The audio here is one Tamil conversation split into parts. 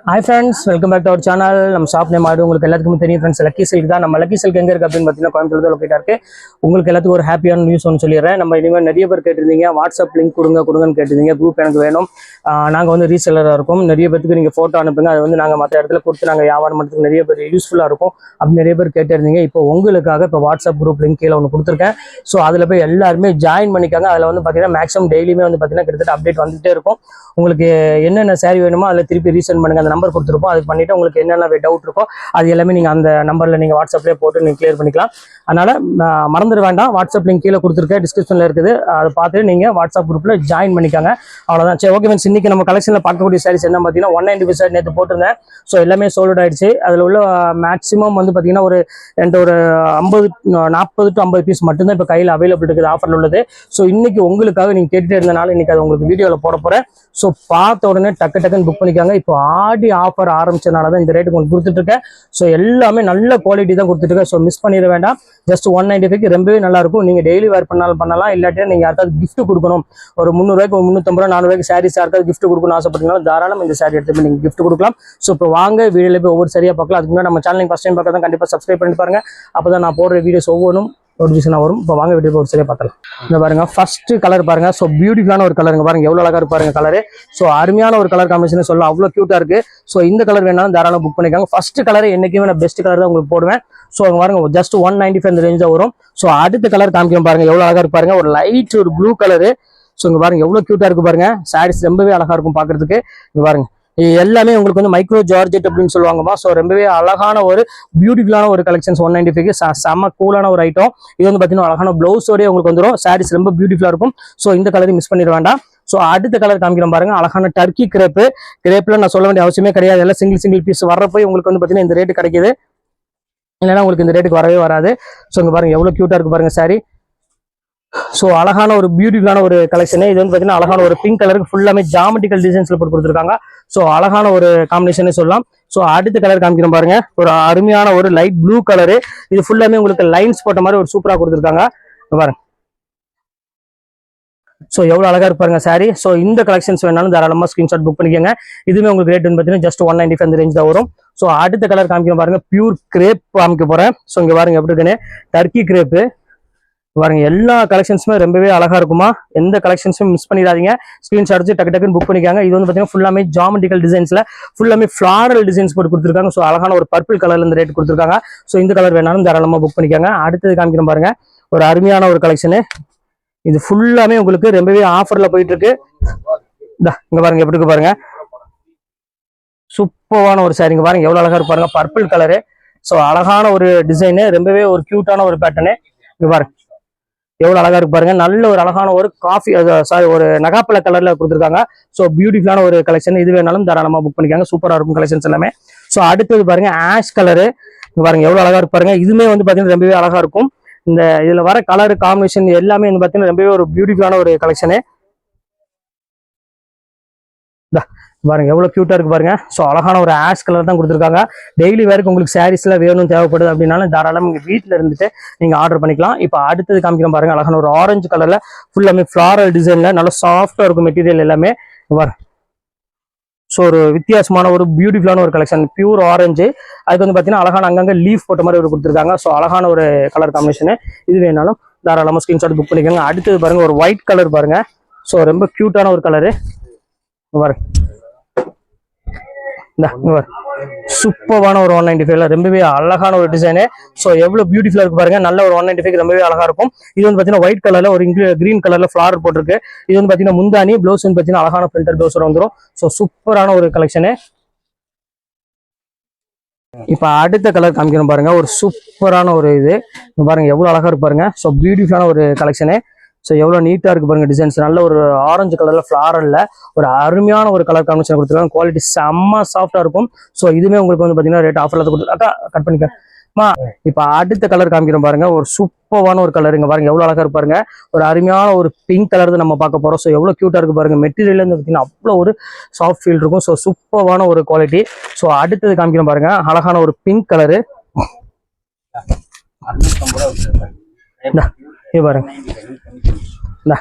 Hi friends, welcome back to our channel. நம்ம ஷாப் நேம் ஆடு உங்களுக்கு எல்லாத்துக்கும் தெரியும் ஃப்ரெண்ட்ஸ். லக்கி சில்க் தான். நம்ம லக்கி சில்க் எங்க இருக்கு அப்படின்னு பார்த்தீங்கன்னா கோயம்புத்தூர்ல லொகேட்டா இருக்கு. உங்களுக்கு எல்லாத்துக்கும் ஒரு ஹாப்பியான நியூஸ் ஒன்று சொல்லிடுறேன். நம்ம இனிமேல் நிறைய பேர் கேட்டிருந்தீங்க, வாட்ஸ்அப் லிங்க் கொடுங்கன்னு கேட்டிருந்தீங்க. குரூப் எனக்கு வேணும், நாங்கள் வந்து ரீசெல்லராக இருக்கும், நிறைய பேருக்கு நீங்கள் ஃபோட்டோ அனுப்புங்க, அதை வந்து நாங்கள் மற்ற இடத்துல கொடுத்து நாங்கள் வியாபாரம் பண்ணுறதுக்கு நிறைய பேர் யூஸ்ஃபுல்லாக இருக்கும் அப்படி நிறைய பேர் கேட்டிருந்தீங்க. இப்போ உங்களுக்காக இப்போ வாட்ஸ்அப் குரூப் லிங்க் கீழே ஒன்று கொடுத்துருக்கேன். ஸோ அதில் போய் எல்லாருமே ஜாயின் பண்ணிக்காங்க. அதில் வந்து பார்த்தீங்கன்னா மேக்ஸிமம் டெய்லியுமே வந்து பார்த்தீங்கன்னா கிட்டத்தட்ட அப்டேட் வந்துகிட்டே இருக்கும். உங்களுக்கு என்னென்ன சாரி வேணுமோ அதில் திருப்பி ரீசெண்ட் பண்ணுங்க. அந்த நம்பர் கொடுத்துருப்போம், அது பண்ணிவிட்டு உங்களுக்கு என்னென்ன டவுட் இருக்கோ அது எல்லாமே நீங்கள் அந்த நம்பரில் நீங்கள் வாட்ஸ்அப்லேயே போட்டு நீங்கள் கிளியர் பண்ணிக்கலாம். அதனால் மறந்துட வேண்டாம். வாட்ஸ்அப் லிங்க் கீழே கொடுத்துருக்கேன், டிஸ்கிரிப்ஷனில் இருக்குது, அதை பார்த்துட்டு நீங்கள் வாட்ஸ்அப் குரூப்பில் ஜாயின் பண்ணிக்காங்க. அவ்வளோதான். சரி, ஓகே ஃப்ரெண்ட்ஸ். இன்றைக்கி நம்ம கலெக்ஷனில் பார்க்கக்கூடிய சாரீஸ் என்ன பார்த்தீங்கன்னா 195 சாரி நேற்று போட்டிருந்தேன். ஸோ எல்லாமே சோல்ட் ஆயிடுச்சு. அதில் உள்ள மேக்ஸிமம் வந்து பார்த்தீங்கன்னா ஒரு 40 to 50 பீஸ் மட்டும்தான் இப்போ கையில் அவைலபிள் இருக்குது, ஆஃபரில் உள்ளது. ஸோ இன்றைக்கி உங்களுக்காக நீங்கள் கேட்டுகிட்டே இருந்தனால இன்றைக்கி அது உங்களுக்கு வீடியோவில் போட போகிறேன். ஸோ பார்த்த உடனே டக்குன்னு புக் பண்ணிக்காங்க. இப்போ ஆடி ஆஃபர் ஆரம்பிச்சதுனால தான் இந்த ரேட்டுக்கு உங்களுக்கு கொடுத்துட்ருக்கேன். ஸோ எல்லாமே நல்ல குவாலிட்டி தான் கொடுத்துட்ருக்கேன். ஸோ மிஸ் பண்ணிட வேண்டாம். ஜஸ்ட் 195 ரொம்பவே நல்லாயிருக்கும். நீங்கள் டெய்லி வேர் பண்ணாலும் பண்ணலாம், இல்லாட்டினா நீங்கள் யாருக்காவது கிஃப்ட் கொடுக்கணும், ஒரு 300 ரூபாய்க்கு 350 ரூபா 400 ரூபாய்க்கு சாரீஸ் யாருக்காவது கிஃப்ட் கொடுக்கணும்னு ஆசைப்பட்டீங்கன்னா தாராளம் இந்த சாரி எடுத்து போய் நீங்கள் கிஃப்ட் கொடுக்கலாம். ஸோ இப்போ வாங்க வீடியோவில் போய் ஒவ்வொரு சரியாக பார்க்கலாம். அதுக்கு முன்னாடி நம்ம சேனல் ஃபஸ்ட் டைம் பார்க்க தான் கண்டிப்பாக சப்ஸ்கிரைப் பண்ணி பாருங்க. அப்போ தான் நான் போடுற வீடியோஸ் ஒவ்வொன்றும் நோட்டிஃபிகேஷன் வரும். இப்போ வாங்க வீடியோ ஒரு சரியாக பார்க்கலாம். இந்த பாருங்க, ஃபர்ஸ்ட் கலர் பாருங்க. ஸோ பியூட்டிஃபுல்லான ஒரு கலருங்க பாருங்க, எவ்வளோ அழகா இருப்பாருங்க கலரு. ஸோ அருமையான ஒரு கலர் காம்பினேஷன் சொல்லலாம், அவ்வளோ கியூட்டா இருக்கு. ஸோ இந்த கலர் வேணாலும் தாராளம் புக் பண்ணிக்காங்க. ஃபர்ஸ்ட் கலர் என்னைக்குமே நான் பெஸ்ட் கலர் தான் உங்களுக்கு போடுவேன். ஸோ அங்கே பாருங்க, ஜஸ்ட் 195 இந்த ரேஞ்ச் தான் வரும். ஸோ அடுத்த கலர் காமிக்கணும் பாருங்க, எவ்வளோ அழகா இருப்பாருங்க, ஒரு லைட் ஒரு ப்ளூ கலரு. ஸோ இங்கே பாருங்க எவ்வளோ கியூட்டா இருக்கு பாருங்க. சாரீஸ் ரொம்பவே அழகா இருக்கும் பார்க்கறதுக்கு. இங்கே பாருங்க, எல்லாமே உங்களுக்கு வந்து மைக்ரோ ஜார்ஜெட் அப்படின்னு சொல்லுவாங்கம்மா. ஸோ ரொம்பவே அழகான ஒரு பியூட்டிஃபுல்லான ஒரு கலெக்ஷன்ஸ் 195 செம்ம கூலான ஒரு ஐட்டம். இது வந்து பார்த்தீங்கன்னா அழகான பிளவுஸோடய உங்களுக்கு வந்துடும். சாரீஸ் ரொம்ப பியூட்டிஃபுல்லாக இருக்கும். ஸோ இந்த கலரையும் மிஸ் பண்ணிட வேண்டாம். ஸோ அடுத்த கலர் காமிக்கிறோம் பாருங்க, அழகான டர்க்கி கிரேப்ல நான் சொல்ல வேண்டிய அவசியமே கிடையாது. எல்லாம் சிங்கிள் பீஸ் வர்றப்போ உங்களுக்கு வந்து பார்த்தீங்கன்னா இந்த ரேட்டு கிடைக்குது, இல்லைன்னா உங்களுக்கு இந்த ரேட்டுக்கு வரவே வராது. ஸோ இங்கே பாருங்க எவ்வளோ கியூட்டா இருக்கு பாருங்க சாரி. ஸோ அழகான ஒரு பியூட்டிஃபுல்லான ஒரு கலெக்ஷனு. இது வந்து பார்த்தீங்கன்னா அழகான ஒரு பிங்க் கலருக்கு ஃபுல்லாமே ஜாமெட்ரிக்கல் டிசைன்ஸ்ல போட்டு கொடுத்துருக்காங்க. ஸோ அழகான ஒரு காம்பினேஷனே சொல்லலாம். ஸோ அடுத்த கலர் காமிக்கிறோம் பாருங்க, ஒரு அருமையான ஒரு லைட் ப்ளூ கலரு. இது ஃபுல்லாமே உங்களுக்கு லைன்ஸ் போட்ட மாதிரி ஒரு சூப்பராக கொடுத்துருக்காங்க பாருங்க. ஸோ எவ்வளோ அழகா இருப்பாருங்க சாரி. ஸோ இந்த கலெக்ஷன்ஸ் வேணாலும் தாராளமாக ஸ்கிரீன்ஷாட் புக் பண்ணிக்கோங்க. இதுவுமே உங்களுக்கு ரேட் வந்து பார்த்தீங்கன்னா ஜஸ்ட் 195 அந்த ரேஞ்ச் தான் வரும். ஸோ அடுத்த கலர் காமிக்கிறோம் பாருங்க, பியூர் கிரேப் காமிக்க போறேன். ஸோ இங்கே பாருங்க எப்படி இருக்குன்னு, டர்க்கி கிரேப்பு பாருங்க. எல்லா கலெக்ஷன்ஸுமே ரொம்பவே அழகா இருக்குமா. எந்த கலெக்ஷன்ஸும் மிஸ் பண்ணிடாதீங்க. ஸ்கிரீன்ஷாட் வச்சு டக்குன்னு புக் பண்ணிக்காங்க. இது வந்து பார்த்தீங்கன்னா ஃபுல்லாமே ஜாமெட்ரிக்கல் டிசைன்ஸ்ல ஃபுல்லாமே ஃபிளாரல் டிசைன்ஸ் போட்டு கொடுத்துருக்காங்க. ஸோ அழகான ஒரு பர்பிள் கலர்ல இந்த ரேட் கொடுத்துருக்காங்க. ஸோ இந்த கலர் வேணாலும் தாராளமாக புக் பண்ணிக்காங்க. அடுத்தது காமிக்கிறோம் பாருங்க, ஒரு அருமையான ஒரு கலெக்ஷனு. இது ஃபுல்லாமே உங்களுக்கு ரொம்பவே ஆஃபர்ல போயிட்டு இருக்கு. இங்க பாருங்க எப்படி இருக்கு பாருங்க, சூப்பரான ஒரு சாரிங்க பாருங்க, எவ்வளவு அழகா இருப்பாருங்க, பர்பிள் கலரு. ஸோ அழகான ஒரு டிசைனு, ரொம்பவே ஒரு கியூட்டான ஒரு பேட்டர்னு. இங்க பாருங்க எவ்வளவு அழகா இருக்கு பாருங்க. நல்ல ஒரு அழகான ஒரு ஒரு நகாப்பழ கலர்ல கொடுத்துருக்காங்க. ஸோ பியூட்டிஃபுல்லான ஒரு கலெக்ஷன். இது வேணாலும் தாராளமா புக் பண்ணிக்காங்க. சூப்பரா இருக்கும் கலெக்ஷன்ஸ் எல்லாமே. ஸோ அடுத்தது பாருங்க ஆஷ் கலரு. பாருங்க எவ்வளவு அழகா இருக்கு பாருங்க. இதுவுமே வந்து பாத்தீங்கன்னா ரொம்பவே அழகா இருக்கும். இந்த இதுல வர கலர் காம்பினேஷன் எல்லாமே வந்து பாத்தீங்கன்னா ரொம்பவே ஒரு பியூட்டிஃபுல்லான ஒரு கலெக்ஷனு. பாருங்க எவ்வளவு கியூட்டா இருக்கு பாருங்க. ஸோ அழகான ஒரு ஆஷ் கலர் தான் கொடுத்துருக்காங்க. டெய்லி வேருக்கு உங்களுக்கு சாரீஸ்ல வேணும் தேவைப்படுது அப்படின்னாலும் தாராளம் நீங்க வீட்டில் இருந்துட்டு நீங்க ஆர்டர் பண்ணிக்கலாம். இப்போ அடுத்தது காமிக்கிறோம் பாருங்க, அழகான ஒரு ஆரஞ்சு கலர்ல ஃபுல்லாமே ஃபிளாரல் டிசைன்ல நல்ல சாஃப்டா இருக்கும் மெட்டீரியல் எல்லாமே பாருங்க. ஸோ ஒரு வித்தியாசமான ஒரு பியூட்டிஃபுல்லான ஒரு கலெக்ஷன், பியூர் ஆரஞ்சு. அதுக்கு வந்து பார்த்தீங்கன்னா அழகான அங்கங்கே லீஃப் போட்ட மாதிரி ஒரு கொடுத்துருக்காங்க. ஸோ அழகான ஒரு கலர் காம்பினேஷனு. இது வேணாலும் தாராளமாக ஸ்கிரீன்ஷாட் புக் பண்ணிக்கோங்க. அடுத்தது பாருங்க, ஒரு ஒயிட் கலர் பாருங்க. ஸோ ரொம்ப கியூட்டான ஒரு கலரு பாருங்க. சூப்பரான ஒரு 195 ரொம்பவே அழகான ஒரு டிசைனு. ஸோ எவ்வளவு பியூட்டிஃபுல்லா இருக்கு பாருங்க. நல்ல ஒரு 195 ரொம்பவே அழகா இருக்கும். இது வந்து பாத்தீங்கன்னா ஒயிட் கலர்ல ஒரு கிரீன் கலர்ல ஃபிளார் போட்டிருக்கு. இது வந்து பாத்தீங்கன்னா முந்தானி, பிளவுஸ் வந்து பாத்தீங்கன்னா அழகான பிரிண்டர் பிளவுஸ் வந்துடும். ஸோ சூப்பரான ஒரு கலெக்ஷனு. இப்ப அடுத்த கலர் காமிக்கணும் பாருங்க, ஒரு சூப்பரான ஒரு இது பாருங்க, எவ்வளவு அழகா இருக்கு பாருங்க. ஸோ பியூட்டிஃபுல்லான ஒரு கலெக்ஷனு. ஸோ எவ்வளோ நீட்டாக இருக்குது பாருங்க டிசைன்ஸ். நல்ல ஒரு ஆரஞ்சு கலரில் ஃப்ளாரலில் ஒரு அருமையான ஒரு கலர் காம்பினேஷன் கொடுத்துருக்காங்க. குவாலிட்டி செம்ம சாஃப்டாக இருக்கும். ஸோ இதுவுமே உங்களுக்கு வந்து பார்த்தீங்கன்னா ரேட் ஆஃபரில் கொடுத்துருக்கா. கட் பண்ணிக்கமா. இப்போ அடுத்த கலர் காமிக்கிறோம் பாருங்க, ஒரு சூப்பரான ஒரு கலர். இங்கே பாருங்க எவ்வளோ அழகாக இருப்பாருங்க. ஒரு அருமையான ஒரு பிங்க் கலர் தான் நம்ம பார்க்க போகிறோம். ஸோ எவ்வளோ க்யூட்டாக இருக்குது பாருங்க. மெட்டீரியல் வந்து பார்த்தீங்கன்னா அவ்வளோ ஒரு சாஃப்ட் ஃபீல் இருக்கும். ஸோ சூப்பரான ஒரு குவாலிட்டி. ஸோ அடுத்தது காமிக்கிறோம் பாருங்க, அழகான ஒரு பிங்க் கலரு. பாருங்க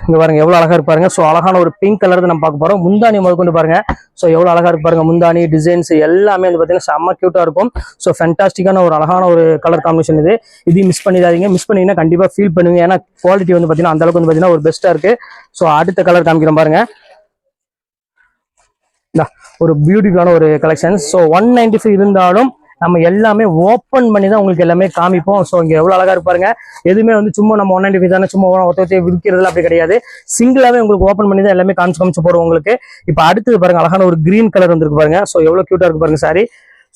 இங்க பாருங்க எவ்வளவு அழகா இருப்பாருங்க. ஸோ அழகான ஒரு பிங்க் கலர் தான் நம்ம பார்க்க போறோம். முந்தானி முதற்கொண்டு பாருங்க. ஸோ எவ்வளவு அழகா இருப்பாருங்க. முந்தானி டிசைன்ஸ் எல்லாமே வந்து பாத்தீங்கன்னா செம்ம கியூட்டா இருக்கும். ஸோ ஃபேண்டாஸ்டிக்கான ஒரு அழகான ஒரு கலர் காம்பினேஷன் இது. இதையும் மிஸ் பண்ணிடாதீங்க. மிஸ் பண்ணீங்கன்னா கண்டிப்பா ஃபீல் பண்ணுவீங்க. ஏன்னா குவாலிட்டி வந்து பாத்தீங்கன்னா அந்த அளவுக்கு வந்து பாத்தீங்கன்னா ஒரு பெஸ்டா இருக்கு. ஸோ அடுத்த கலர் காமிக்கிறோம் பாருங்க. ஒரு பியூட்டிஃபுல்லான ஒரு கலெக்ஷன். ஸோ 195 இருந்தாலும் நம்ம எல்லாமே ஓப்பன் பண்ணி தான் உங்களுக்கு எல்லாமே காமிப்போம். ஸோ இங்க எவ்வளவு அழகா இருப்பாருங்க. எதுவுமே வந்து சும்மா நம்ம 195 தானே சும்மா ஒருத்தர் விற்கிறதுல அப்படி கிடையாது. சிங்கிளாவே உங்களுக்கு ஓப்பன் பண்ணி தான் எல்லாமே காமிச்சு போடுவோம் உங்களுக்கு. இப்போ அடுத்தது பாருங்க அழகான ஒரு கிரீன் கலர் வந்துருக்கு பாருங்க. ஸோ எவ்வளவு கியூட்டா இருக்கு பாருங்க சாரி.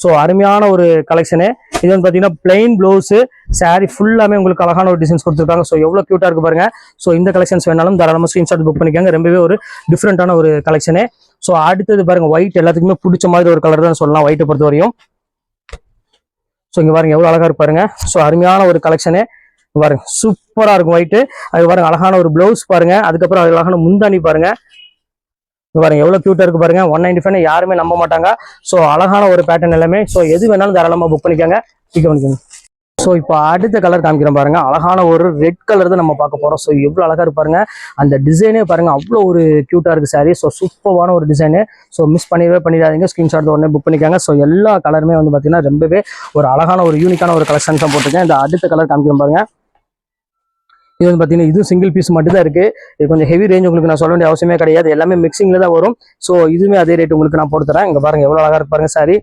ஸோ அருமையான ஒரு கலெக்ஷனு. இது வந்து பாத்தீங்கன்னா பிளைன் பிளவுஸ் சாரி ஃபுல்லாமே உங்களுக்கு அழகான ஒரு டிசைன்ஸ் கொடுத்துருக்காங்க. ஸோ எவ்வளவு கியூட்டா இருக்கு பாருங்க. ஸோ இந்த கலெக்ஷன்ஸ் வேணாலும் தாராளமாக ஸ்கிரீன்ஷாட் புக் பண்ணிக்காங்க. ரொம்பவே ஒரு டிஃப்ரெண்டான ஒரு கலெக்ஷனு. ஸோ அடுத்தது பாருங்க ஒயிட் எல்லாத்துக்குமே பிடிச்ச மாதிரி ஒரு கலர் தான் சொல்லலாம் ஒயிட்டை பொறுத்த வரையும். ஸோ இங்க பாருங்க எவ்வளவு அழகா இருப்பாருங்க. ஸோ அருமையான ஒரு கலெக்ஷனு பாருங்க சூப்பரா இருக்கும் ஒயிட். அது பாருங்க அழகான ஒரு பிளவுஸ் பாருங்க. அதுக்கப்புறம் அது அழகான முந்தானி பாருங்க. பாருங்க எவ்வளவு கியூட்டா இருக்கு பாருங்க. 195 யாருமே நம்ப மாட்டாங்க. ஸோ அழகான ஒரு பேட்டர்ன் எல்லாமே. ஸோ எது வேணாலும் தாராளமா புக் பண்ணிக்கோங்க. ஸோ இப்போ அடுத்த கலர் காமிக்கிறோம் பாருங்க. அழகான ஒரு ரெட் கலர் தான் நம்ம பார்க்க போறோம். ஸோ எவ்வளவு அழகா இருப்பாருங்க. அந்த டிசைனே பாருங்க அவ்வளோ ஒரு கியூட்டா இருக்கு சாரி. ஸோ சூப்பரான ஒரு டிசைனு. ஸோ மிஸ் பண்ணிடாதீங்க. ஸ்கிரீன்ஷாட் உடனே புக் பண்ணிக்காங்க. ஸோ எல்லா கலருமே வந்து பார்த்தீங்கன்னா ரொம்பவே ஒரு அழகான ஒரு யூனிக்கான ஒரு கலெக்ஷன் தான் போட்டிருக்கேன். இந்த அடுத்த கலர் காமிக்கிறோம் பாருங்க. இது வந்து பார்த்தீங்கன்னா இது சிங்கிள் பீஸ் மட்டும் தான் இருக்கு. இது கொஞ்சம் ஹெவி ரேஞ்ச் உங்களுக்கு நான் சொல்ல வேண்டிய அவசியமே கிடையாது. எல்லாமே மிக்சிங்ல தான் வரும். ஸோ இதுவுமே அதே ரேட் உங்களுக்கு நான் போட்டு தரேன். இங்க பாருங்க எவ்வளவு அழகா இருப்பாருங்க சாரி.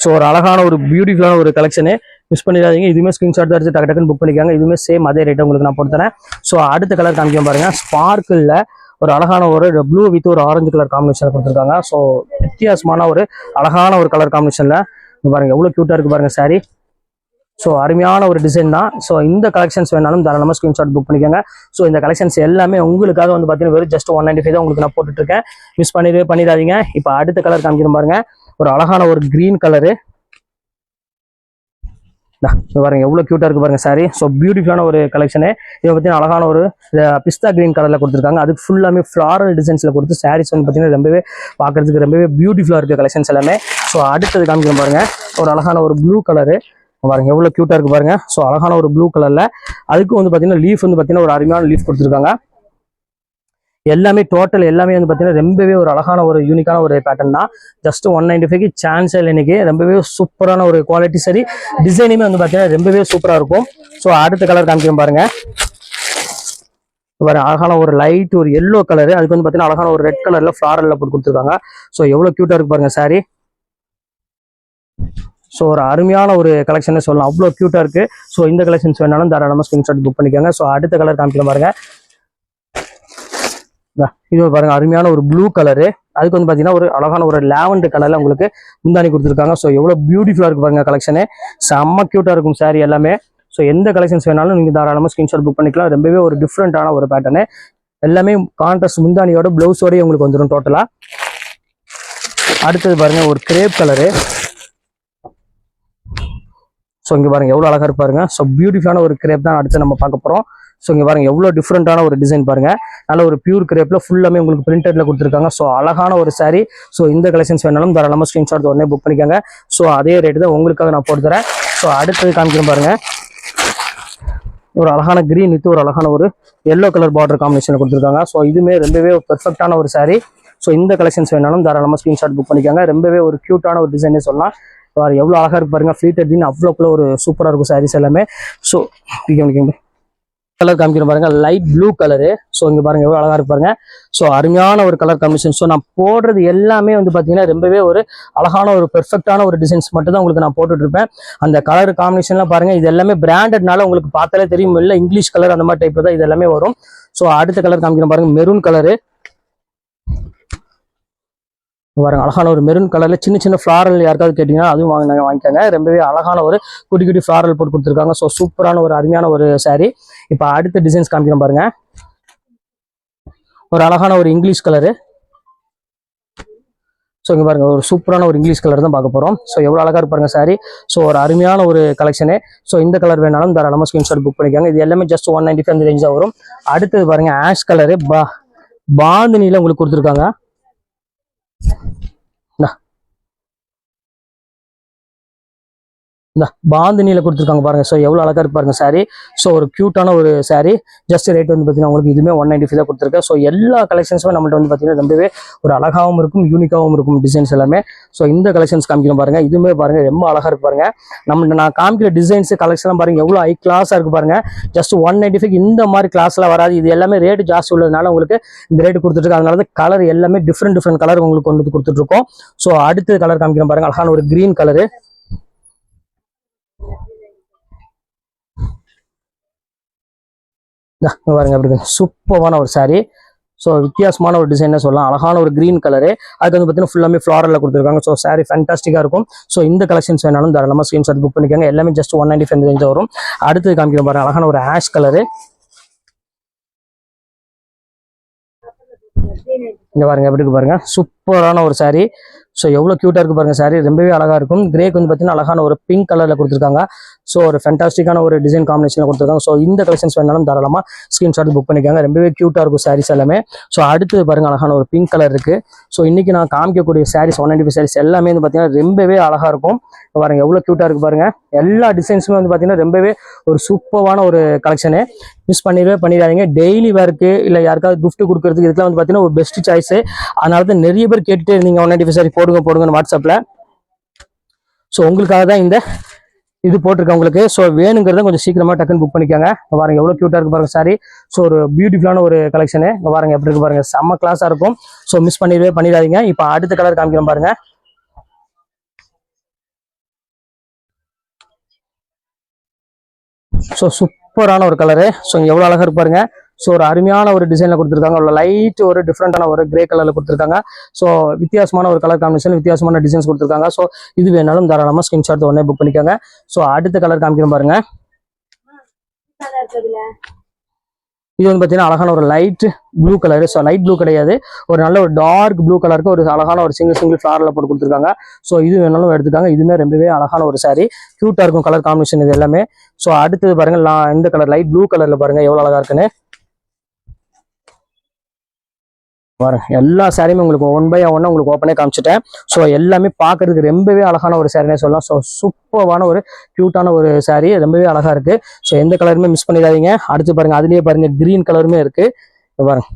ஸோ ஒரு அழகான ஒரு பியூட்டிஃபுல்லான ஒரு கலெக்ஷனு. மிஸ் பண்ணிடாதீங்க. இதுவுமே ஸ்கிரீன்ஷாட் தான் எடுத்து டக்குன்னு புக் பண்ணிக்காங்க. இதுவுமே சேம் அதே ரேட் உங்களுக்கு நான் போட்டு தரேன். ஸோ அடுத்த கலர் காமிக்கும் பாருங்க. ஸ்பார்க்கில் ஒரு அழகான ஒரு ப்ளூ வித் ஒரு ஆரஞ்சு கலர் காம்பினேஷன் கொடுத்துருக்காங்க. ஸோ வித்தியாசமான ஒரு அழகான ஒரு கலர் காம்பினேஷன்ல பாருங்க எவ்வளவு கியூட்டா இருக்கு பாருங்க சாரி. ஸோ அருமையான ஒரு டிசைன் தான். ஸோ இந்த கலெக்ஷன்ஸ் வேணாலும் தாராளமாக ஸ்கிரீன்ஷாட் புக் பண்ணிக்கோங்க. ஸோ இந்த கலெக்ஷன்ஸ் எல்லாமே உங்களுக்காக வந்து பார்த்தீங்கன்னா வெறும் ஜஸ்ட் 195 தான் உங்களுக்கு நான் போட்டுட்டு இருக்கேன். மிஸ் பண்ணிடாதீங்க. இப்போ அடுத்த கலர் காமிக்கிறோம் பாருங்க. ஒரு அழகான ஒரு கிரீன் கலரு. பாருங்க எவ்வளவு கியூட்டா இருக்கு பாருங்க சாரி. ஸோ பியூட்டிஃபுல்லான ஒரு கலெக்ஷனு. இதை பார்த்தீங்கன்னா அழகான ஒரு பிஸ்தா கிரீன் கலர்ல கொடுத்துருக்காங்க. அதுக்கு ஃபுல்லாமே ஃபிளாரல் டிசைன்ஸ்ல கொடுத்து சாரீஸ் வந்து பார்த்தீங்கன்னா ரொம்பவே பார்க்கறதுக்கு ரொம்பவே பியூட்டிஃபுல்லா இருக்கு கலெக்ஷன்ஸ் எல்லாமே. ஸோ அடுத்தது காமிக்கிறோம் பாருங்க. ஒரு அழகான ஒரு ப்ளூ கலரு. பாருங்க எவ்வளவு கியூட்டா இருக்கு பாருங்க. ஸோ அழகான ஒரு ப்ளூ கலர்ல அதுக்கு வந்து பார்த்தீங்கன்னா லீஃப் வந்து பார்த்தீங்கன்னா ஒரு அருமையான லீஃப் கொடுத்துருக்காங்க. எல்லாமே டோட்டல் எல்லாமே வந்து பார்த்தீங்கன்னா ரொம்பவே ஒரு அழகான ஒரு யூனிக்கான ஒரு பேட்டர்ன் தான். ஜஸ்ட் 195 சான்ஸ் இல்லை இன்னைக்கு. ரொம்பவே சூப்பரான ஒரு குவாலிட்டி சரி. டிசைனுமே வந்து பார்த்தீங்கன்னா ரொம்பவே சூப்பராக இருக்கும். ஸோ அடுத்த கலர் காமிக்கிறோம் பாருங்க. அழகான ஒரு லைட் ஒரு எல்லோ கலரு. அதுக்கு வந்து பார்த்தீங்கன்னா அழகான ஒரு ரெட் கலர்ல ஃபிளாரல்ல போட்டு கொடுத்துருக்காங்க. ஸோ எவ்வளவு கியூட்டா இருக்கு பாருங்க சாரி. ஸோ ஒரு அருமையான ஒரு கலெக்ஷனே சொல்லலாம். அவ்வளோ கியூட்டா இருக்கு. ஸோ இந்த கலெக்ஷன்ஸ் வேணாலும் தாராளமாக ஸ்கிரீன்ஷாட் புக் பண்ணிக்கோங்க. ஸோ அடுத்த கலர் காமிக்கலாம் பாருங்க. இது பாருங்க அருமையான ஒரு ப்ளூ கலரு. அதுக்கு வந்து பாத்தீங்கன்னா ஒரு அழகான ஒரு லாவெண்டர் கலர்ல உங்களுக்கு முந்தானி கொடுத்துருக்காங்க. ஸோ எவ்வளவு பியூட்டிஃபுல்லா இருக்கு பாருங்க கலெக்ஷனு. செம்ம கியூட்டா இருக்கும் சாரி எல்லாமே. ஸோ எந்த கலெக்ஷன்ஸ் வேணாலும் நீங்க தாராளமாக ஸ்கிரீன்ஷாட் புக் பண்ணிக்கலாம். ரொம்பவே ஒரு டிஃப்ரெண்டான ஒரு பேட்டர்னு. எல்லாமே கான்ட்ராஸ்ட் முந்தானியோட பிளவுஸோடய உங்களுக்கு வந்துடும் டோட்டலா. அடுத்தது பாருங்க ஒரு கிரேப் கலரு. ஸோ இங்க பாருங்க எவ்வளவு அழகா இருப்பாருங்க. ஸோ பியூட்டிஃபுல்லான ஒரு கிரேப் தான் அடுத்து நம்ம பார்க்க போறோம். ஸோ இங்க பாருங்க எவ்வளவு டிஃப்ரெண்டான ஒரு டிசைன் பாருங்க. நல்ல ஒரு பியூர் கிரேப்ல ஃபுல்லாமே உங்களுக்கு பிரிண்டட்ல கொடுத்துருக்காங்க. ஸோ அழகான ஒரு சாரி. ஸோ இந்த கலெக்ஷன்ஸ் வேணாலும் தாராளமாக ஸ்கிரீன்ஷாட் உடனே புக் பண்ணிக்கோங்க. ஸோ அதே ரேட்டு தான் உங்களுக்காக நான் போட்டு தரேன். ஸோ அடுத்தது காமிக்கிறேன் பாருங்க. ஒரு அழகான கிரீன் வித் ஒரு அழகான ஒரு எல்லோ கலர் பார்டர் காம்பினேஷன் கொடுத்துருக்காங்க. ஸோ இதுவுமே ரொம்பவே பெர்ஃபெக்டான ஒரு சாரி. ஸோ இந்த கலெக்ஷன்ஸ் வேணாலும் தாராளமாக ஸ்கிரீன்ஷாட் புக் பண்ணிக்கோங்க. ரொம்பவே ஒரு கியூட்டான ஒரு டிசைனே சொல்லலாம். எவ்வளோ அழகா இருக்கு பாருங்க. ஃபிளீட்டட் தீன் அவ்வளோக்குள்ள ஒரு சூப்பராக இருக்கும் சாரீஸ் எல்லாமே. ஸோ கலர் காமிக்கிற பாருங்க லைட் ப்ளூ கலரு. ஸோ இங்க பாருங்க எவ்வளவு அழகா இருப்பாருங்க. ஸோ அருமையான ஒரு கலர் காம்பினேஷன். ஸோ நான் போடுறது எல்லாமே வந்து பாத்தீங்கன்னா ரொம்பவே ஒரு அழகான ஒரு பெர்ஃபெக்டான ஒரு டிசைன்ஸ் மட்டும் தான் உங்களுக்கு நான் போட்டுட்டு இருப்பேன். அந்த கலர் காம்பினேஷன்லாம் பாருங்க. இது எல்லாமே பிராண்டட்னால உங்களுக்கு பார்த்தாலே தெரியும். இல்லை இங்கிலீஷ் கலர் அந்த மாதிரி டைப்ல தான் இது எல்லாமே வரும். ஸோ அடுத்த கலர் காமிக்கிற பாருங்க மெரூன் கலரு. பாருங்க அழகான ஒரு மெரூன் கலர்ல சின்ன சின்ன ஃபிளாரல் யாருக்காவது கேட்டீங்கன்னா அதுவும் வாங்கிக்காங்க. ரொம்பவே அழகான ஒரு குட்டி குட்டி ஃபிளாரல் போட்டு கொடுத்துருக்காங்க. ஸோ சூப்பரான ஒரு அருமையான ஒரு சாரி. இப்போ அடுத்த டிசைன்ஸ் காமிக்கிறோம் பாருங்க. ஒரு அழகான ஒரு இங்கிலீஷ் கலரு. ஸோ இங்க பாருங்க ஒரு சூப்பரான ஒரு இங்கிலீஷ் கலர் தான் பார்க்க போறோம். ஸோ எவ்வளவு அழகா இருப்பாருங்க சாரி. ஸோ ஒரு அருமையான ஒரு கலெக்ஷனு. ஸோ இந்த கலர் வேணாலும் தாராளமாக ஸ்கிரீன்ஷாட் புக் பண்ணிக்காங்க. இது எல்லாமே ஜஸ்ட் 195 அந்த ரேஞ்ச் தான் வரும். அடுத்தது பாருங்க ஆஷ் கலரு. பாந்தினியில உங்களுக்கு கொடுத்துருக்காங்க. இந்த பாந்தினியில் கொடுத்துருக்காங்க பாருங்க. ஸோ எவ்வளோ அழகாக இருக்கு பாருங்க சாரி. ஸோ ஒரு க்யூட்டான ஒரு சாரி. ஜஸ்ட் ரேட் வந்து பார்த்தீங்கன்னா உங்களுக்கு இதுவுமே 195 தான் கொடுத்துருக்கேன். ஸோ எல்லா கலெக்ஷன்ஸுமே நம்மள்ட்ட வந்து பார்த்தீங்கன்னா ரொம்பவே ஒரு அழகாகவும் இருக்கும், யூனிக்காகவும் இருக்கும் டிசைன்ஸ் எல்லாமே. ஸோ இந்த கலெக்ஷன்ஸ் காமிக்கணும் பாருங்க. இதுவுமே பாருங்க ரொம்ப அழகாக இருக்கு பாருங்க. நான் காமிக்கிற டிசைன்ஸ் கலெக்ஷன் பாருங்க எவ்வளோ ஹை கிளாஸாக இருக்கு பாருங்க. ஜஸ்ட் 195 இந்த மாதிரி கிளாஸ்ல வராது. இது எல்லாமே ரேட் ஜாஸ்தி உள்ளதுனால உங்களுக்கு இந்த ரேட் கொடுத்துருக்கு. அதனால தான் கலர் எல்லாமே டிஃப்ரெண்ட் கலர் உங்களுக்கு கொண்டு வந்து கொடுத்துட்டு இருக்கோம். ஸோ அடுத்த கலர் காமிக்கிறேன் பாருங்க. அழகான ஒரு கிரீன் கலரு. பாருங்க அப்படி சூப்பரான ஒரு சாரி. ஸோ வித்தியாசமான ஒரு டிசைன் சொல்லலாம். அழகான ஒரு கிரீன் கலரு. அதுக்கு வந்து பார்த்தீங்கன்னா ஃபுல்லாமே ஃப்ளாரலில் கொடுத்துருக்காங்க. ஸோ சாரி ஃபேன்டாஸ்டிக்காக இருக்கும். ஸோ இந்த கலெக்ஷன்ஸ் வேணாலும் தாராளமாக ஸ்கிரீன்ஷாட் புக் பண்ணிக்கோங்க. எல்லாமே ஜஸ்ட் 195 ரேஞ்ச் வரும். அடுத்தது காமிக்கிறோம் பாருங்க. அழகான ஒரு ஆஷ் கலரு. இங்க பாருங்க எப்படி இருக்கு பாருங்க. சூப்பரான ஒரு சாரி. ஸோ எவ்வளோ க்யூட்டாக இருக்கு பாருங்க சாரி. ரொம்பவே அழகாக இருக்கும். கிரேக்கு வந்து பார்த்தீங்கன்னா அழகான ஒரு பிங்க் கலரில் கொடுத்துருக்காங்க. ஸோ ஒரு ஃபேன்டாஸ்டிக்கான ஒரு டிசைன் காம்பினேஷனில் கொடுத்துருக்காங்க. ஸோ இந்த கலெக்ஷன்ஸ் வேணாலும் தாராளமாக ஸ்கிரீன்ஷாட் புக் பண்ணிக்காங்க. ரொம்பவே க்யூட்டாக இருக்கும் சாரீஸ் எல்லாமே. ஸோ அடுத்து பாருங்க அழகான ஒரு பிங்க் கலர் இருக்குது. ஸோ இன்னைக்கு நான் காமிக்கக்கூடிய சாரீஸ் 195 சாரீஸ் எல்லாமே வந்து பார்த்தீங்கன்னா ரொம்பவே அழகாக இருக்கும். பாருங்க எவ்வளோ க்யூட்டாக இருக்குது பாருங்க. எல்லா டிசைன்ஸுமே வந்து பார்த்தீங்கன்னா ரொம்பவே ஒரு சூப்பரான ஒரு கலெக்ஷனு. மிஸ் பண்ணிடாதீங்க. டெய்லி வேர்க்கு இல்லை யாருக்காவது கிஃப்ட் கொடுக்கறதுக்கு இதுக்கெல்லாம் வந்து பார்த்தீங்கன்னா ஒரு பெஸ்ட் சாய்ஸு. அதனால தான் நிறைய பேர் கேட்டுட்டே இருந்தீங்க 195 சாரி போடுங்கன்னு வாட்ஸ்அப்பில். ஸோ உங்களுக்காக தான் இந்த இது போட்டிருக்கேன் உங்களுக்கு. ஸோ வேணுங்கிறத கொஞ்சம் சீக்கிரமாக டக்குன்னு புக் பண்ணிக்கோங்க. பாருங்க எவ்வளோ க்யூட்டாக இருக்கு பாருங்க சாரி. ஸோ ஒரு பியூட்டிஃபுல்லான ஒரு கலெக்ஷனு. பாருங்க எப்படி இருக்கு பாருங்க. செம்ம கிளாஸாக இருக்கும். ஸோ மிஸ் பண்ணிடாதீங்க. இப்போ அடுத்த கலர் காமிக்கிறோம் பாருங்க. ஸோ சூப்பரான ஒரு கலரு. ஸோ எவ்வளோ அழகாக இருக்கு பாருங்க. ஸோ ஒரு அருமையான ஒரு டிசைனில் கொடுத்துருக்காங்க. ஒரு லைட் ஒரு டிஃப்ரெண்டான ஒரு கிரே கலரில் கொடுத்துருக்காங்க. ஸோ வித்தியாசமான ஒரு கலர் காம்பினேஷன், வித்தியாசமான டிசைன்ஸ் கொடுத்துருக்காங்க. ஸோ இது வேணாலும் தாராளமாக ஸ்கிரீன்ஷாட் உடனே புக் பண்ணிக்கோங்க. ஸோ அடுத்த கலர் காமிக்கிறோம் பாருங்க. இது வந்து பார்த்தீங்கன்னா அழகான ஒரு light blue colour. So light blue கிடையாது, ஒரு நல்ல ஒரு டார்க் ப்ளூ கலருக்கு ஒரு அழகான ஒரு சிங்கிள் ஃப்ளாரில் போட்டு கொடுத்துருக்காங்க. ஸோ இது வேணாலும் எடுத்துக்காங்க. இதுவுமே ரொம்பவே அழகான ஒரு சாரி. க்யூட்டாக இருக்கும் கலர் காம்பினேஷன் இது எல்லாமே. ஸோ அடுத்தது பாருங்க இந்த கலர் லைட் ப்ளூ கலரில் பாருங்க எவ்வளோ அழகா இருக்குன்னு பாருங்க. எல்லா சாரியுமே உங்களுக்கு 1 by 1 உங்களுக்கு ஓப்பனே காமிச்சிட்டேன். ஸோ எல்லாமே பார்க்கறதுக்கு ரொம்பவே அழகான ஒரு சாரினே சொல்லலாம். ஸோ சூப்பரான ஒரு க்யூட்டான ஒரு சாரி. ரொம்பவே அழகா இருக்கு. ஸோ எந்த கலருமே மிஸ் பண்ணிடாதீங்க. அடுத்து பாருங்க அதுலயே பாருங்க கிரீன் கலருமே இருக்கு பாருங்க.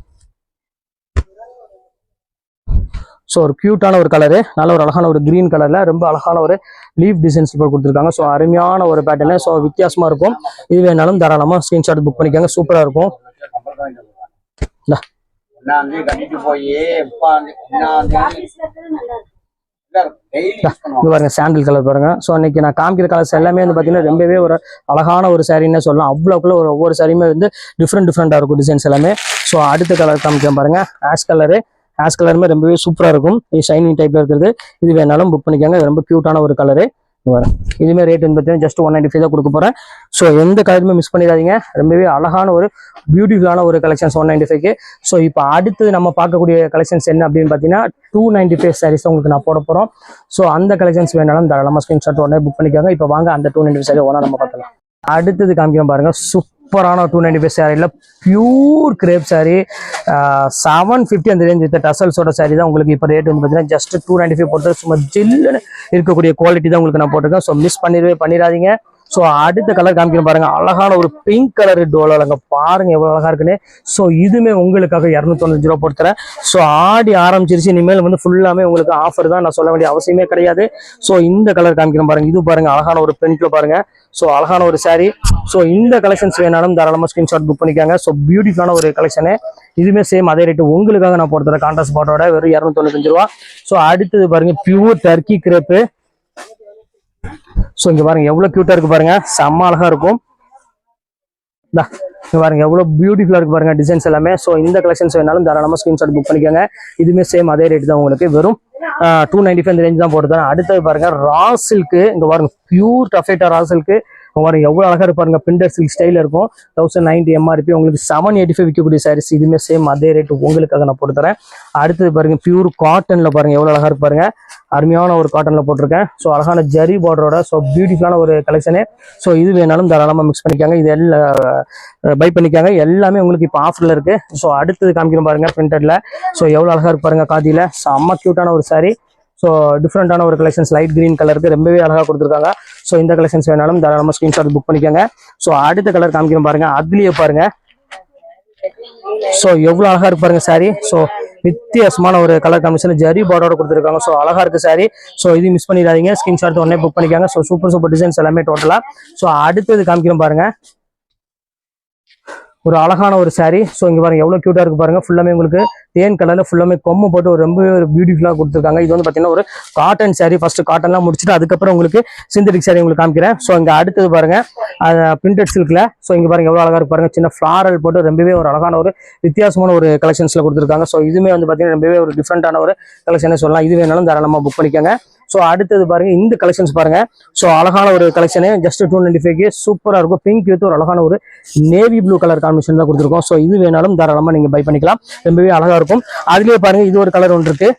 ஸோ ஒரு க்யூட்டான ஒரு கலரு, நல்ல ஒரு அழகான ஒரு கிரீன் கலர்ல ரொம்ப அழகான ஒரு லீஃப் டிசைன்ஸ் போட்டு கொடுத்துருக்காங்க. ஸோ அருமையான ஒரு பேட்டர்னு. ஸோ வித்தியாசமா இருக்கும். இது வேணாலும் தாராளமாக ஸ்கிரீன்ஷாட் புக் பண்ணிக்கோங்க. சூப்பராக இருக்கும். பாருங்க சாண்டில் கலர் பாருங்க. ஸோ இன்னைக்கு நான் காமிக்கிற கலர்ஸ் எல்லாமே வந்து பார்த்தீங்கன்னா ரொம்பவே ஒரு அழகான ஒரு சாரின்னு சொல்லலாம். அவ்வளோக்குள்ள ஒவ்வொரு சாரியுமே வந்து டிஃப்ரெண்டாக இருக்கும் டிசைன்ஸ் எல்லாமே. ஸோ அடுத்த கலர் காமிக்கிறேன் பாருங்க. ஆஷ் கலருமே ரொம்பவே சூப்பராக இருக்கும். இது ஷைனிங் டைப்ல இருக்கிறது. இது வேணாலும் புக் பண்ணிக்கோங்க. ரொம்ப க்யூட்டான ஒரு கலரு. இதுமே ரேட் வந்து பார்த்தீங்கன்னா ஜஸ்ட் 195 தான் கொடுக்க போறேன். ஸோ எந்த கலருமே மிஸ் பண்ணிடாதீங்க. ரொம்பவே அழகான ஒரு பியூட்டிஃபுல்லான ஒரு கலெக்ஷன்ஸ் 195க்கு. ஸோ இப்போ அடுத்து நம்ம பார்க்கக்கூடிய கலெக்ஷன்ஸ் என்ன அப்படின்னு பார்த்தீங்கன்னா 295 சாரீஸ் உங்களுக்கு நான் போட போறோம். ஸோ அந்த கலெக்ஷன்ஸ் வேணாலும் தாராளமாக ஸ்கிரீன்ஷாட் உடனே புக் பண்ணிக்கோங்க. இப்போ வாங்க அந்த 295 சாரி ஒன்றா நம்ம பார்க்கலாம். அடுத்தது காமிக்கிறோம் பாருங்க. சூப்பரான 295 சாரியில் பியூர் கிரேப் சாரி 750 அந்த ரேஞ்ச் வித் டசல்ஸோட சாரி தான் உங்களுக்கு இப்போ ரேட் வந்து பார்த்தீங்கன்னா ஜஸ்ட் 295 போட்டு சும்மா ஜில்லுன்னு இருக்கக்கூடிய குவாலிட்டி தான் உங்களுக்கு நான் போட்டிருக்கேன். ஸோ மிஸ் பண்ணிடாதீங்க. ஸோ அடுத்த கலர் காமிக்கிறோம் பாருங்க. அழகான ஒரு பிங்க் கலர் டோலாங்க பாருங்க எவ்வளவு அழகா இருக்குன்னு. ஸோ இதுமே உங்களுக்காக 295 ரூபா போட்டுறேன். ஸோ ஆடி ஆரம்பிச்சிருச்சு. இனிமேல் வந்து ஃபுல்லாமே உங்களுக்கு ஆஃபர் தான். நான் சொல்ல வேண்டிய அவசியமே கிடையாது. ஸோ இந்த கலர் காமிக்கிறோம் பாருங்க. இது பாருங்க அழகான ஒரு பிரிண்ட்ல பாருங்க. ஸோ அழகான ஒரு சாரி. ஸோ இந்த கலெக்ஷன்ஸ் வேணாலும் தாராளமாக ஸ்கிரீன்ஷாட் புக் பண்ணிக்காங்க. ஸோ பியூட்டிஃபுல்லான ஒரு கலெக்ஷனு. இதுவுமே சேம் அதே ரேட்டு உங்களுக்காக நான் போடுறேன். கான்ட்ராஸ்ட் பாட்டோட வெறும் 295 ரூபா. ஸோ அடுத்தது பாருங்க பியூர் டர்க்கி கிரேப்பு. ஸோ இங்க பாருங்க எவ்வளவு கியூட்டா இருக்கு பாருங்க. செம்ம அழகா இருக்கும். பாருங்க எவ்வளவு பியூட்டிஃபுல்லா இருக்கு பாருங்க டிசைன்ஸ் எல்லாமே. ஸோ இந்த கலெக்ஷன்ஸ் வேணாலும் தாராளமாக ஸ்கிரீன்ஷாட் புக் பண்ணிக்கோங்க. இதுவுமே சேம் அதே ரேட் தான் உங்களுக்கு வெறும் 295 இந்த ரேஞ்ச் தான் போட்டுதான். அடுத்தது பாருங்க ரா சில்க்கு. இங்க பாருங்க பியூர் டஃபேட்டா ரா சில்க்கு. பாருங்க எவ்வளவு அழகா இருப்பாருங்க. பிரிண்டர் சில்க் ஸ்டைல இருக்கும். 1090 MRP உங்களுக்கு 785 விற்கக்கூடிய சாரீஸ். இதுவுமே சேம் அதே ரேட் உங்களுக்காக நான் போட்டு தரேன். அடுத்தது பாருங்க பியூர் காட்டன்ல பாருங்க எவ்வளவு அழகா இருப்பாருங்க. அருமையான ஒரு காட்டன்ல போட்டிருக்கேன். ஸோ அழகான ஜரி பார்டரோட ஸோ பியூட்டிஃபுல்லான ஒரு கலெக்ஷனு. ஸோ இது வேணாலும் தாராளமாக மிக்ஸ் பண்ணிக்காங்க. இது எல்லாம் பை பண்ணிக்காங்க. எல்லாமே உங்களுக்கு இப்போ ஆஃபர்ல இருக்கு. ஸோ அடுத்தது காமிக்கிறோம் பாருங்க பிரிண்டட்ல. ஸோ எவ்வளவு அழகா இருக்கு பாருங்க. காதியில செம்ம கியூட்டான ஒரு சாரி. ஸோ டிஃப்ரெண்டான ஒரு கலெக்ஷன்ஸ் லைட் கிரீன் கலருக்கு ரொம்பவே அழகாக கொடுத்துருக்காங்க. ஸோ இந்த கலெக்ஷன்ஸ் வேணாலும் தாராளமாக ஸ்க்ரீன்ஷாட் புக் பண்ணிக்கோங்க. ஸோ அடுத்த கலர் காமிக்கிறோம் பாருங்க, அதுலயே பாருங்க. ஸோ எவ்வளோ அழகா இருக்கு பாருங்க சாரி. ஸோ வித்தியாசமான ஒரு கலர் காம்பினேஷன் ஜரி பார்டரோட கொடுத்துருக்காங்க. ஸோ அழகா இருக்கு சாரி. ஸோ இது மிஸ் பண்ணிடாதீங்க, ஸ்கிரீன்ஷாட் உடனே புக் பண்ணிக்காங்க. ஸோ சூப்பர் டிசைன்ஸ் எல்லாமே டோட்டலா. ஸோ அடுத்தது காமிக்கிறோம் பாருங்க, ஒரு அழகான ஒரு சாரி. ஸோ இங்க பாருங்க எவ்வளவு கியூட்டா இருக்கு பாருங்க. ஃபுல்லாமே உங்களுக்கு தேன் கலர்ல ஃபுல்லாமே கொம்பு போட்டு ஒரு ரொம்ப ஒரு பியூட்டிஃபுல்லா கொடுத்துருக்காங்க. இது வந்து பாத்தீங்கன்னா ஒரு காட்டன் சாரி. ஃபர்ஸ்ட் காட்டன்லாம் முடிச்சுட்டு அதுக்கப்புறம் உங்களுக்கு சிந்தட்டிக் சாரி உங்களுக்கு காமிக்கிறேன். ஸோ இங்க அடுத்தது பாருங்க பிரிண்டட் சில்க்ல. ஸோ இங்க பாருங்க எவ்வளவு அழகா இருக்கு பாருங்க. சின்ன ஃபிளாரல் போட்டு ரொம்பவே ஒரு அழகான ஒரு வித்தியாசமான ஒரு கலெக்ஷன்ஸ்ல கொடுத்துருக்காங்க. ஸோ இதுவுமே வந்து பாத்தீங்கன்னா ரொம்பவே ஒரு டிஃப்ரெண்டான ஒரு கலெக்ஷனே சொல்லலாம். இது வேணாலும் தாராளமா புக் பண்ணிக்கோங்க. ஸோ அடுத்தது பாருங்க இந்த கலெக்ஷன்ஸ் பாருங்க. ஸோ அழகான ஒரு கலெக்ஷனு ஜஸ்ட் 295 சூப்பரா இருக்கும். பிங்க் வித் ஒரு அழகான ஒரு நேவி ப்ளூ கலர் காம்பினேஷன் தான் கொடுத்துருக்கோம். ஸோ இது வேணாலும் தாராளமா நீங்க பை பண்ணிக்கலாம், ரொம்பவே அழகா இருக்கும். அதுலயே பாருங்க இது ஒரு கலர் ஒன்று இருக்கு.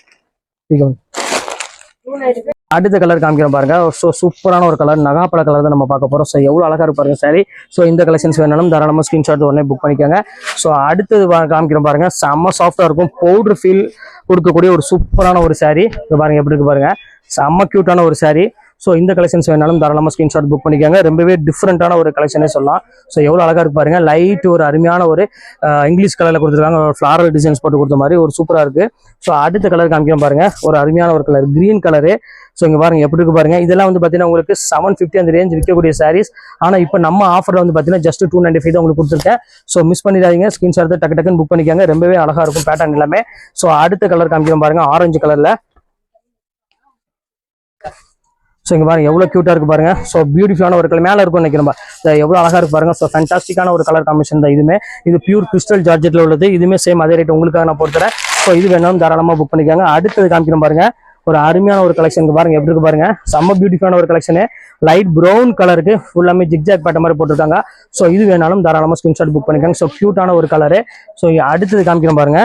அடுத்த கலர் காமிக்கிறோம் பாருங்க. ஸோ சூப்பரான ஒரு கலர் நகாப்பழ கலர் தான் நம்ம பார்க்க போறோம். ஸோ எவ்வளவு அழகா இருக்கு பாருங்க சாரி. ஸோ இந்த கலெக்ஷன்ஸ் வேணாலும் தாராளமா ஸ்கிரீன்ஷாட் உடனே புக் பண்ணிக்கோங்க. ஸோ அடுத்தது காமிக்கிறோம் பாருங்க, செம்ம சாஃப்டா இருக்கும், பவுடர் ஃபீல் கொடுக்கக்கூடிய ஒரு சூப்பரான ஒரு சாரி. பாருங்க எப்படி இருக்கு பாருங்க, செம்ம கியூட்டான ஒரு சாரி. ஸோ இந்த கலெக்ஷன்ஸ் வேணாலும் தாராளமாக ஸ்கிரீன்ஷாட் புக் பண்ணிக்கோங்க. ரொம்பவே டிஃப்ரெண்டான ஒரு கலெக்ஷனே சொல்லலாம். ஸோ எவ்வளோ அழகா இருக்கு பாருங்க. லைட் ஒரு அருமையான ஒரு இங்கிலீஷ் கலர்ல கொடுத்துருக்காங்க, ஒரு ஃபிளாரல் டிசைன்ஸ் போட்டு கொடுத்த மாதிரி ஒரு சூப்பரா இருக்கு. ஸோ அடுத்த கலர் காமிக்கிறோம் பாருங்க, ஒரு அருமையான ஒரு கலர் கிரீன் கலரு. ஸோ இங்க பாருங்க எப்படி இருக்கு பாருங்க. இதெல்லாம் வந்து பாத்தீங்கன்னா உங்களுக்கு 750 அந்த ரேஞ்ச் விற்கக்கூடிய சாரீஸ். ஆனா இப்போ நம்ம ஆஃபர்ல வந்து பாத்தீங்கன்னா ஜஸ்ட் 295 தான் உங்களுக்கு கொடுத்துருக்கேன். ஸோ மிஸ் பண்ணிடாதீங்க, ஸ்கிரீன்ஷாட் டக்கு டக்குன்னு புக் பண்ணிக்கோங்க. ரொம்பவே அழகா இருக்கும் பேட்டர்ன் எல்லாமே. ஸோ அடுத்த கலர் காமிக்கிறோம் பாருங்க, ஆரஞ்சு கலர்ல. ஸோ இங்க பாருங்க எவ்வளவு கியூட்டா இருக்கு பாருங்க. ஸோ பியூட்டிஃபுல்லான ஒரு கலர் மேல இருக்கும் நினைக்கிறோம், எவ்வளவு அழகா இருக்கு பாருங்க. ஸோ ஃபேண்டாஸ்டிக்கான ஒரு கலர் காம்பினேஷன் தான் இதுமே. இது பியூர் கிறிஸ்டல் ஜார்ஜெட்ல உள்ளது. இதுமே சேம் அதே ரேட் உங்களுக்காக நான் போட்டுறேன். ஸோ இது வேணாலும் தாராளமா புக் பண்ணிக்காங்க. அடுத்தது காமிக்கிறோம் பாருங்க, ஒரு அருமையான ஒரு கலெக்ஷன் பாருங்க எப்படி இருக்கு பாருங்க. செம்ம பியூட்டிஃபுல்லான ஒரு கலெக்ஷன், லைட் ப்ரௌன் கலருக்கு ஃபுல்லாமே ஜிக்ஜாக் பேட்ட மாதிரி போட்டிருக்காங்க. ஸோ இது வேணாலும் தாராளமா ஸ்கிரீன்ஷாட் புக் பண்ணிக்காங்க. ஸோ கியூட்டான ஒரு கலரு. ஸோ அடுத்தது காமிக்கிறோம் பாருங்க,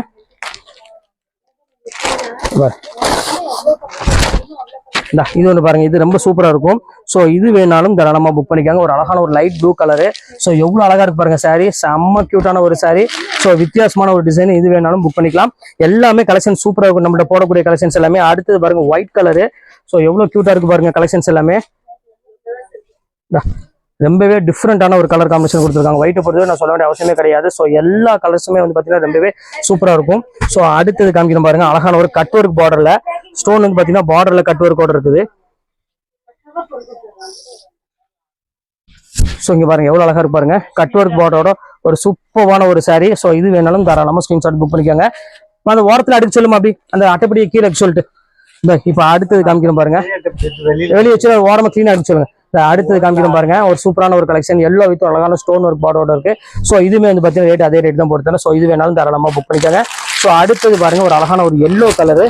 இது ஒன்று பாருங்க, இது ரொம்ப சூப்பரா இருக்கும். ஸோ இது வேணாலும் தாராளமா புக் பண்ணிக்காங்க. ஒரு அழகான ஒரு லைட் ப்ளூ கலரு. ஸோ எவ்வளவு அழகா இருக்கு பாருங்க சாரி, செம்ம கியூட்டான ஒரு சாரி. ஸோ வித்தியாசமான ஒரு டிசைன், இது வேணாலும் புக் பண்ணிக்கலாம். எல்லாமே கலெக்ஷன் சூப்பரா இருக்கும், நம்மகிட்ட போடக்கூடிய கலெக்ஷன்ஸ் எல்லாமே. அடுத்தது பாருங்க ஒயிட் கலரு. ஸோ எவ்வளவு கியூட்டா இருக்கு பாருங்க கலெக்ஷன்ஸ் எல்லாமே. ரொம்பவே டிஃப்ரெண்டான ஒரு கலர் காம்பினேஷன் கொடுத்துருக்காங்க. ஒயிட்டை பொறுத்தவரை நான் சொல்ல வேண்டிய அவசியமே கிடையாது. ஸோ எல்லா கலர்ஸுமே வந்து பார்த்தீங்கன்னா ரொம்பவே சூப்பரா இருக்கும். ஸோ அடுத்தது காமிக்கிறோம் பாருங்க, அழகான ஒரு கட் ஒர்க் பார்டர்ல ஸ்டோன் வந்து பார்த்தீங்கன்னா பார்டர்ல கட் ஒர்க்கோட இருக்குது. ஸோ இங்க பாருங்க எவ்வளவு அழகா இருக்கு பாருங்க, கட் ஒர்க் பார்டரோட ஒரு சூப்பரான ஒரு சாரி. ஸோ இது வேணாலும் தாராளமா ஸ்கிரீன்ஷாட் புக் பண்ணிக்கோங்க. அந்த ஓரத்தில் அடிக்க சொல்லுமா, அப்படி அந்த அட்டைப்படியை கீழே சொல்லிட்டு. இப்ப அடுத்தது காமிக்கிறோம் பாருங்க, வெளியே வச்சு ஓரமா கிளீனா அடிக்க சொல்லுங்க. அடுத்தது காமிக்கிறோம் பாருங்க, ஒரு சூப்பரான ஒரு கலெக்ஷன் எல்லோ வித் அழகான ஸ்டோன் ஒர்க் பார்டரோட இருக்கு. ஸோ இதுமே வந்து பார்த்தீங்கன்னா ரேட் அதே ரேட் தான் போட்டுருந்தேன். ஸோ இது வேணாலும் தாராளமா புக் பண்ணிக்கோங்க. ஸோ அடுத்தது பாருங்க, ஒரு அழகான ஒரு எல்லோ கலரு.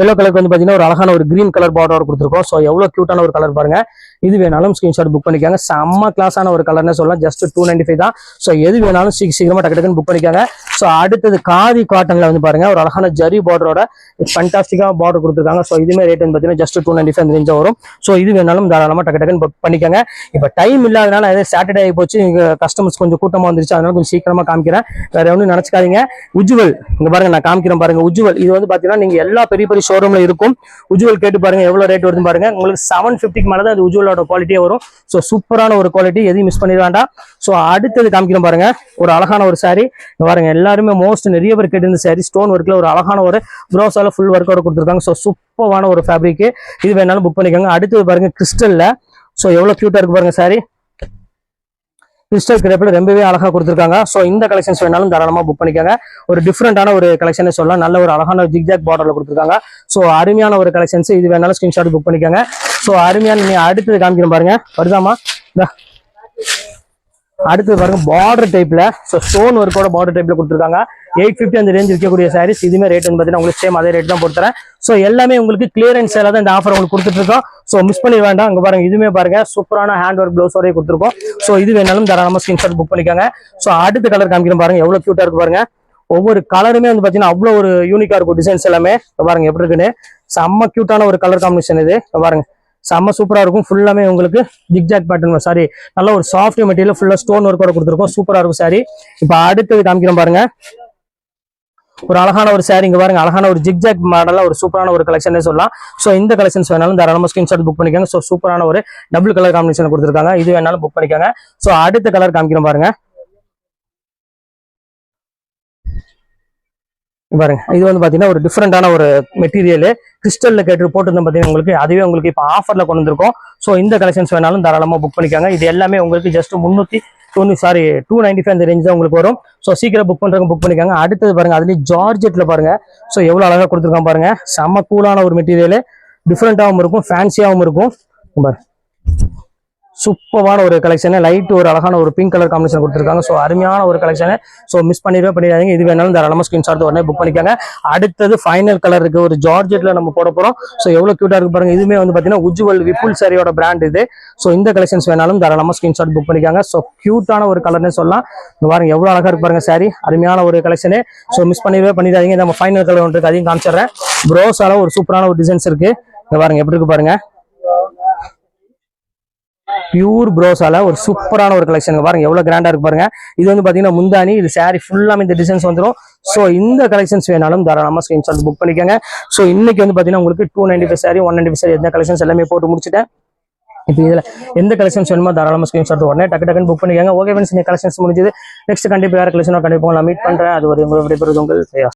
எல்லோ கலருக்கு வந்து பார்த்தீங்கன்னா ஒரு அழகான ஒரு கிரீன் கலர் பார்டரோட கொடுத்துருக்கோம். ஸோ எவ்வளோ கியூட்டான ஒரு கலர் பாருங்க. இது வேணாலும் ஸ்கிரீன்ஷாட் புக் பண்ணிக்காங்க. செம்ம கிளாஸான ஒரு கலர்னு சொல்லலாம். ஜஸ்ட் 295 தான். ஸோ எது வேணாலும் சீக்கிரமா டக்கு டக்குன்னு புக் பண்ணிக்காங்க. ஸோ அடுத்தது காதி காட்டன்ல வந்து பாருங்க, ஒரு அழகான ஜரி பார்டரோட ஃபண்டாஸ்டிக்கா பார்டர் கொடுத்துருக்காங்க. ஸோ இதுமே ரேட் வந்து பார்த்தீங்கன்னா ஜஸ்ட் 295 அந்த ரேஞ்சா வரும். ஸோ இது வேணாலும் தாராளமா டக்கு டக்குன்னு புக் பண்ணிக்காங்க. இப்போ டைம் இல்லாதனால அதே சாட்டர்டே ஆகி போச்சு, கஸ்டமர்ஸ் கொஞ்சம் கூட்டமா வந்துருச்சு, அதனால கொஞ்சம் சீக்கிரமா காமிக்கிறேன். வேற ஒன்றும் நினைச்சுக்காதீங்க. உஜ்வல் இங்க பாருங்க, நான் காமிக்கிறேன் பாருங்க. உஜ்வல் இது வந்து பாத்தீங்கன்னா நீங்க எல்லா பெரிய பெரிய ஷோரூம்ல இருக்கும். உஜ்வல் கேட்டு பாருங்க எவ்வளவு ரேட் வருதுன்னு பாருங்க. உங்களுக்கு 750க்கு மேல தான் அது உஜ்வலோட குவாலிட்டியே வரும். ஸோ சூப்பரான ஒரு குவாலிட்டி, எதையும் மிஸ் பண்ணிட வேண்டாம். ஸோ அடுத்தது காமிக்கிறோம் பாருங்க, ஒரு அழகான ஒரு சாரி பாருங்க. எல்லாருமே மோஸ்ட் நிறைய பேர் கேட்டு இந்த சாரி ஸ்டோன் ஒர்க்ல ஒரு அழகான ஒரு ப்ரோஸால ஃபுல் ஒர்க்கோட கொடுத்துருக்காங்க. ஸோ சூப்பரான ஒரு ஃபேப்ரிக், இது வேணாலும் புக் பண்ணிக்கோங்க. அடுத்தது பாருங்க கிறிஸ்டல்ல. ஸோ எவ்வளவு கியூட்டா இருக்கு பாருங்க சாரி, கிறிஸ்டல் கிரேப்ல ரொம்பவே அழகா கொடுத்துருக்காங்க. ஸோ இந்த கலெக்ஷன்ஸ் வேணாலும் தாராளமா புக் பண்ணிக்கோங்க. ஒரு டிஃப்ரெண்டான ஒரு கலெக்ஷன் சொல்லலாம். நல்ல ஒரு அழகான ஜிக்ஜாக் பார்டர்ல கொடுத்துருக்காங்க. ஸோ அருமையான ஒரு கலெக்ஷன்ஸ், இது வேணாலும் ஸ்கிரீன்ஷாட் புக் பண்ணிக்கோங்க. ஸோ அருமையான நீ அடுத்தது காமிக்கிறோம் பாருங்க, வருதாமா அடுத்தது பாருங்க பார்டர் டைப்ல. ஸோ ஸ்டோன் ஒர்க்கோட பார்டர் டைப்ல கொடுத்துருக்காங்க. 850 அந்த ரேஞ்ச் இருக்கக்கூடிய சாரீஸ். இதுமே ரேட் வந்து பார்த்தீங்கன்னா உங்களுக்கு சேம் அதே ரேட் தான் போட்டுறேன். ஸோ எல்லாமே உங்களுக்கு கிளியரன்ஸ் சேல தான் இந்த ஆஃபர் உங்களுக்கு கொடுத்துட்டு இருக்கோம். ஸோ மிஸ் பண்ணி வேண்டாம். அங்க பாருங்க இதுவுமே பாருங்க சூப்பரான ஹேண்ட் ஒர்க் பிளவுஸோடய கொடுத்துருக்கோம். ஸோ இது வேணாலும் தாராளமா ஸ்கிரீன்ஷாட் புக் பண்ணிக்காங்க. ஸோ அடுத்த கலர் காமிக்கிறோம் பாருங்க, எவ்வளவு கியூட்டா இருக்கு பாருங்க. ஒவ்வொரு கலருமே வந்து பாத்தீங்கன்னா அவ்வளவு ஒரு யூனிக்கா இருக்கும். டிசைன்ஸ் எல்லாமே பாருங்க எப்படி இருக்குன்னு. செம்ம கியூட்டான ஒரு கலர் காம்பினேஷன் இது பாருங்க, செம்ம சூப்பரா இருக்கும். ஃபுல்லாமே உங்களுக்கு ஜிக்ஜாக் பேட்டர்ன் சாரி, நல்ல ஒரு சாஃப்ட் மெட்டீரியல் ஃபுல்லா ஸ்டோன் ஒர்க்கோட கொடுத்துருக்கோம். சூப்பரா இருக்கும் சாரி. இப்ப அடுத்தது காமிக்கிறோம் பாருங்க, ஒரு அழகான ஒரு saree இங்க பாருங்க, அழகான ஒரு ஜிக்ஜாக் மாடல்ல ஒரு சூப்பரான ஒரு கலெக்ஷனே சொல்லலாம். ஸோ இந்த கலெக்ஷன்ஸ் வேணாலும் தாராளமாக ஸ்கிரீன்ஷாட் புக் பண்ணிக்கோங்க. ஸோ சூப்பரான ஒரு டபுள் கலர் காம்பினேஷன் கொடுத்துருக்காங்க. இது வேணாலும் புக் பண்ணிக்கோங்க. ஸோ அடுத்த கலர் காமிக்கிறோம் பாருங்க. பாருங்க, இது வந்து பாத்தீங்கன்னா ஒரு டிஃப்ரெண்டான ஒரு மெட்டீரியல் கிறிஸ்டல்ல கேட்டு போட்டுருந்தோம் பாத்தீங்கன்னா உங்களுக்கு, அதுவே உங்களுக்கு இப்போ ஆஃபர்ல கொண்டு வந்திருக்கோம். ஸோ இந்த கலெக்ஷன்ஸ் வேணாலும் தாராளமா புக் பண்ணிக்காங்க. இது எல்லாமே உங்களுக்கு ஜஸ்ட் 295 அந்த ரேஞ்ச் தான் உங்களுக்கு வரும். ஸோ சீக்கிரம் புக் பண்றவங்க புக் பண்ணிக்காங்க. அடுத்தது பாருங்க, அதுலயும் ஜார்ஜெட்ல பாருங்க. ஸோ எவ்வளவு அழகா கொடுத்துருக்கான் பாருங்க. செம்ம கூலான ஒரு மெட்டீரியல், டிஃப்ரெண்டாகவும் இருக்கும், ஃபேன்சியாகவும் இருக்கும். பாருங்க, சூப்பரான ஒரு கலெக்ஷன், லைட் ஒரு அழகான ஒரு பிங்க் கலர் காம்பினேஷன் கொடுத்துருக்காங்க. ஸோ அருமையான ஒரு கலெக்ஷன். ஸோ மிஸ் பண்ணிடாதீங்க. இது வேணாலும் தாராளமாக ஸ்கிரீன்ஷாட் உடனே புக் பண்ணிக்காங்க. அடுத்தது ஃபைனல் கலர் இருக்கு, ஒரு ஜார்ஜெட்ல நம்ம போட போறோம். ஸோ எவ்வளவு கியூட்டா இருக்கு பாருங்க. இதுவுமே வந்து பாத்தீங்கன்னா உஜ்வல் விபுல் சாரியோட பிராண்ட் இது. ஸோ இந்த கலெக்ஷன்ஸ் வேணாலும் தாராளமாக ஸ்கிரீன்ஷாட் புக் பண்ணிக்காங்க. ஸோ கியூட்டான ஒரு கலர்னு சொல்லலாம். இங்க பாருங்க எவ்வளவு அழகா இருக்கு பாருங்க சாரி, அருமையான ஒரு கலெக்ஷனே. ஸோ மிஸ் பண்ணிடாதீங்க. நம்ம ஃபைனல் கலர் ஒன்று இருக்கு, அதையும் காமிச்சிடுறேன். ப்ரோஸால ஒரு சூப்பரான ஒரு டிசைன்ஸ் இருக்கு. இங்க பாருங்க எப்படி இருக்கு பாருங்க, பியூர் ப்ரோஸால ஒரு சூப்பரான ஒரு கலெக்ஷன் பாருங்க, எவ்வளவு கிராண்டா இருக்கு பாருங்க. இது வந்து பாத்தீங்கன்னா முந்தானி, இது சாரி ஃபுல்லாமே இந்த டிசைன்ஸ் வந்துடும். ஸோ இந்த கலெக்ஷன்ஸ் வேணாலும் தாராளமா ஸ்கிரீன்ஷாட் புக் பண்ணிக்கோங்க. ஸோ இன்னைக்கு வந்து பாத்தீங்கன்னா உங்களுக்கு 295 சாரி 195 சாரி எந்த கலெக்ஷன்ஸ் எல்லாமே போட்டு முடிச்சுட்டேன். இப்போ இதுல எந்த கலெக்ஷன்ஸ் வேணுமோ தாராளமா ஸ்கிரீன்ஷாட் உடனே டக்குன்னு புக் பண்ணிக்கோங்க. ஓகே ஃப்ரெண்ட்ஸ், இந்த கலெக்ஷன்ஸ் முடிஞ்சது. நெக்ஸ்ட் கண்டிப்பா வேற கலெக்ஷனோ கண்டிப்பா நான் மீட் பண்றேன். அது ஒரு விடைபெறுவது உங்கள்